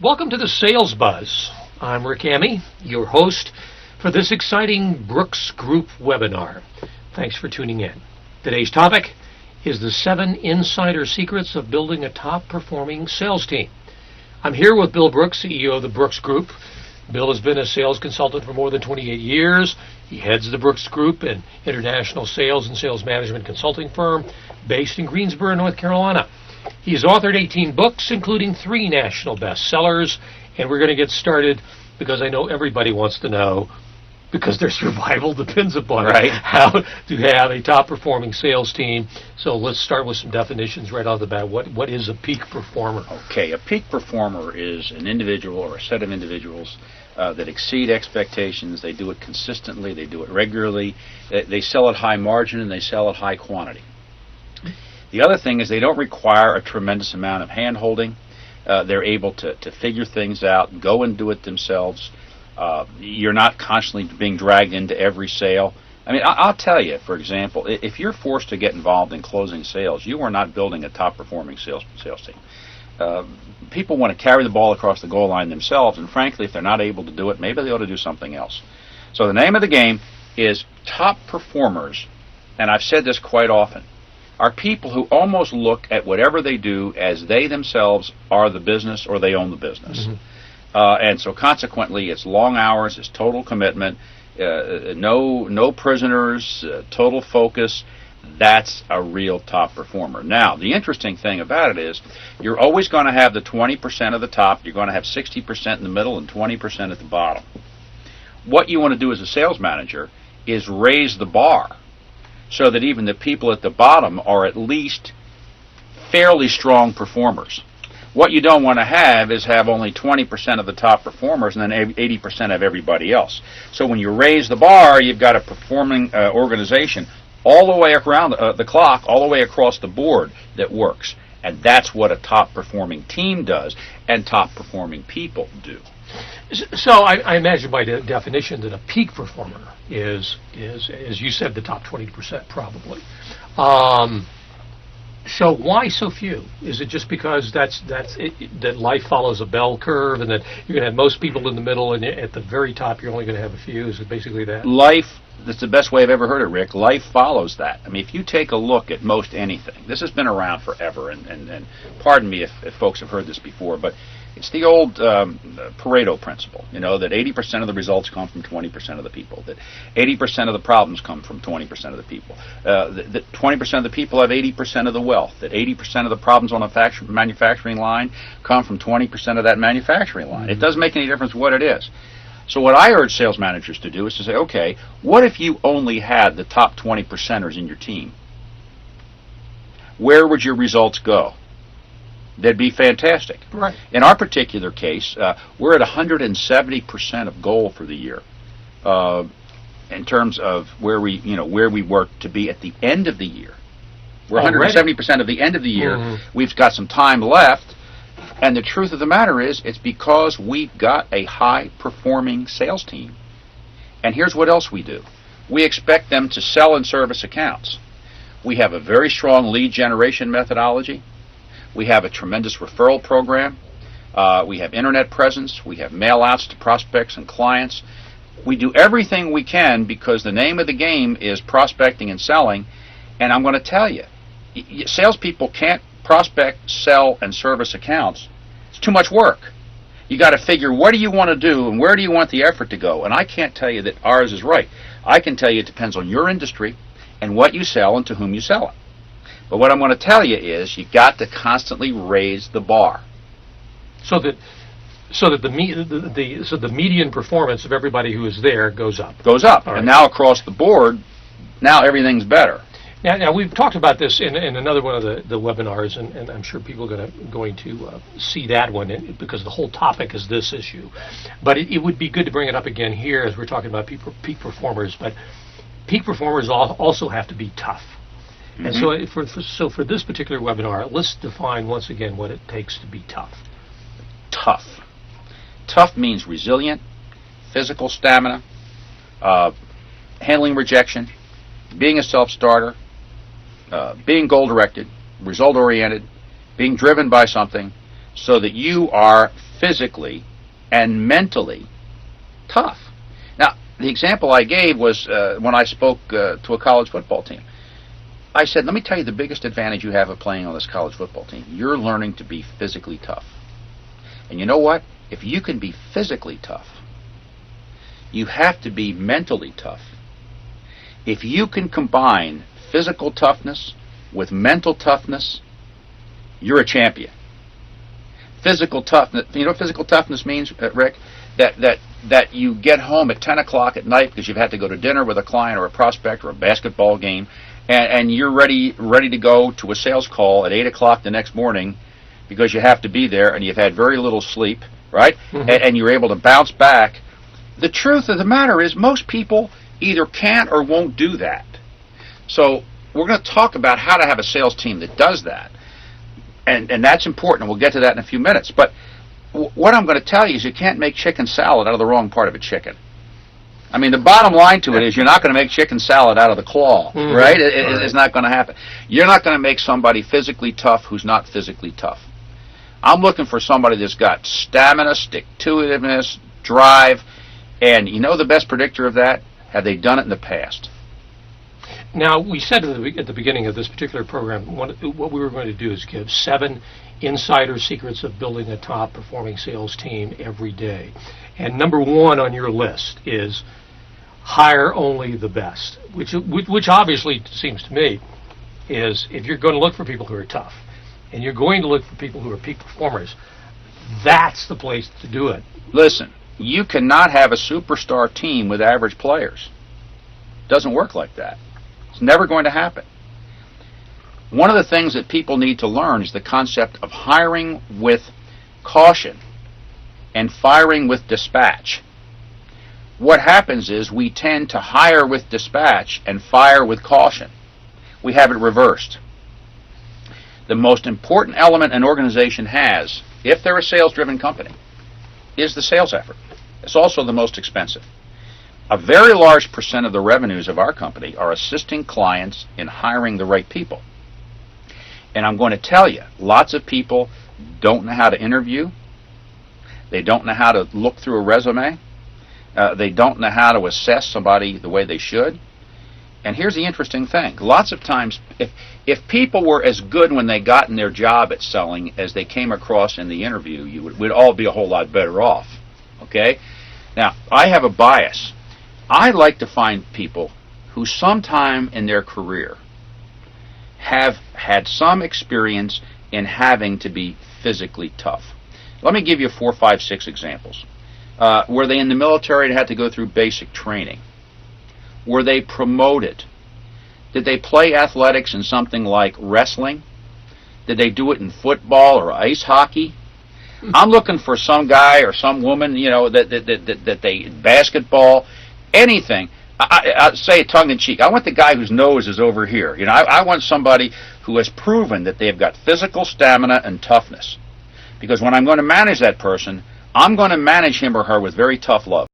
Welcome to the Sales Buzz. I'm Rick Amy, your host for this exciting Brooks Group webinar. Thanks for tuning in. Today's topic is the 7 insider secrets of building a top-performing sales team. I'm here with Bill Brooks, CEO of the Brooks Group. Bill has been a sales consultant for more than 28 years. He heads the Brooks Group, an international sales and sales management consulting firm based in Greensboro, North Carolina. He's authored 18 books, including 3 national bestsellers, and we're going to get started because I know everybody wants to know, because their survival depends upon it, how to have a top-performing sales team. So let's start with some definitions right off the bat. What is a peak performer? Okay, a peak performer is an individual or a set of individuals that exceed expectations. They do it consistently, they do it regularly, they sell at high margin, and they sell at high quantity. The other thing is they don't require a tremendous amount of hand-holding. They're able to figure things out, go and do it themselves. You're not constantly being dragged into every sale. I mean, I'll tell you, for example, if you're forced to get involved in closing sales, you are not building a top-performing sales team. People want to carry the ball across the goal line themselves, and frankly, if they're not able to do it, maybe they ought to do something else. So the name of the game is top performers, and I've said this quite often, are people who almost look at whatever they do as they themselves are the business or they own the business. Mm-hmm. And so consequently, it's long hours, it's total commitment, no prisoners, total focus. That's a real top performer. Now, the interesting thing about it is you're always going to have the 20% of the top, you're going to have 60% in the middle and 20% at the bottom. What you want to do as a sales manager is raise the bar so that even the people at the bottom are at least fairly strong performers. What you don't want to have is have only 20% of the top performers and then 80% of everybody else. So when you raise the bar, you've got a performing organization all the way around the clock, all the way across the board that works. And that's what a top-performing team does and top-performing people do. So I imagine by definition that a peak performer is, as you said, the top 20% probably. So why so few? Is it just because that life follows a bell curve and that you're going to have most people in the middle and at the very top you're only going to have a few? Is it basically that? That's the best way I've ever heard it, Rick. Life follows that. I mean, if you take a look at most anything, this has been around forever, and pardon me if folks have heard this before, but it's the old Pareto principle, that 80% of the results come from 20% of the people, that 80% of the problems come from 20% of the people, that 20% of the people have 80% of the wealth, that 80% of the problems on a manufacturing line come from 20% of that manufacturing line. Mm-hmm. It doesn't make any difference what it is. So what I urge sales managers to do is to say, okay, what if you only had the top 20%ers in your team? Where would your results go? They'd be fantastic. Right. In our particular case, we're at 170% of goal for the year in terms of where we work to be at the end of the year. We're 170% of the end of the year. Mm-hmm. We've got some time left. And the truth of the matter is, it's because we've got a high-performing sales team. And here's what else we do. We expect them to sell and service accounts. We have a very strong lead generation methodology. We have a tremendous referral program. We have internet presence. We have mail-outs to prospects and clients. We do everything we can because the name of the game is prospecting and selling. And I'm going to tell you, salespeople can't prospect, sell, and service accounts. It's too much work. You got to figure what do you want to do and where do you want the effort to go. And I can't tell you that ours is right. I can tell you it depends on your industry and what you sell and to whom you sell it. But what I'm going to tell you is you got to constantly raise the bar. So that the median performance of everybody who is there goes up. Goes up. Right. And now across the board, now everything's better. Now we've talked about this in another one of the webinars, and I'm sure people are going to see that one because the whole topic is this issue. But it would be good to bring it up again here as we're talking about peak performers. But peak performers also have to be tough. Mm-hmm. And so for this particular webinar, let's define once again what it takes to be tough. Tough. Tough means resilient, physical stamina, handling rejection, being a self-starter, being goal-directed, result-oriented, being driven by something, so that you are physically and mentally tough. Now, the example I gave was when I spoke to a college football team. I said, let me tell you the biggest advantage you have of playing on this college football team. You're learning to be physically tough. And you know what? If you can be physically tough, you have to be mentally tough. If you can combine physical toughness with mental toughness, you're a champion. Physical toughness, you know what physical toughness means, Rick? That you get home at 10 o'clock at night because you've had to go to dinner with a client or a prospect or a basketball game, and you're ready to go to a sales call at 8 o'clock the next morning because you have to be there and you've had very little sleep, right? Mm-hmm. And you're able to bounce back. The truth of the matter is most people either can't or won't do that. So we're going to talk about how to have a sales team that does that. And that's important. We'll get to that in a few minutes. But what I'm going to tell you is you can't make chicken salad out of the wrong part of a chicken. I mean, the bottom line to it is you're not going to make chicken salad out of the claw, Mm-hmm. right? It's not going to happen. You're not going to make somebody physically tough who's not physically tough. I'm looking for somebody that's got stamina, stick-to-itiveness, drive, and you know the best predictor of that? Have they done it in the past? Now, we said at the beginning of this particular program, what we were going to do is give 7 insider secrets of building a top-performing sales team every day. And number 1 on your list is hire only the best, which obviously seems to me is if you're going to look for people who are tough and you're going to look for people who are peak performers, that's the place to do it. Listen, you cannot have a superstar team with average players. Doesn't work like that. It's never going to happen. One of the things that people need to learn is the concept of hiring with caution and firing with dispatch. What happens is we tend to hire with dispatch and fire with caution. We have it reversed. The most important element an organization has, if they're a sales-driven company, is the sales effort. It's also the most expensive. A very large percent of the revenues of our company are assisting clients in hiring the right people. And I'm going to tell you, lots of people don't know how to interview. They don't know how to look through a resume. They don't know how to assess somebody the way they should. And here's the interesting thing. Lots of times, if people were as good when they got in their job at selling as they came across in the interview, we'd all be a whole lot better off. Okay? Now, I have a bias. I like to find people who sometime in their career have had some experience in having to be physically tough. Let me give you 4, 5, 6 examples. Were they in the military and had to go through basic training? Were they promoted? Did they play athletics in something like wrestling? Did they do it in football or ice hockey? I'm looking for some guy or some woman, you know, that they basketball, anything. I say it tongue-in-cheek. I want the guy whose nose is over here. You know, I want somebody who has proven that they've got physical stamina and toughness. Because when I'm going to manage that person, I'm going to manage him or her with very tough love.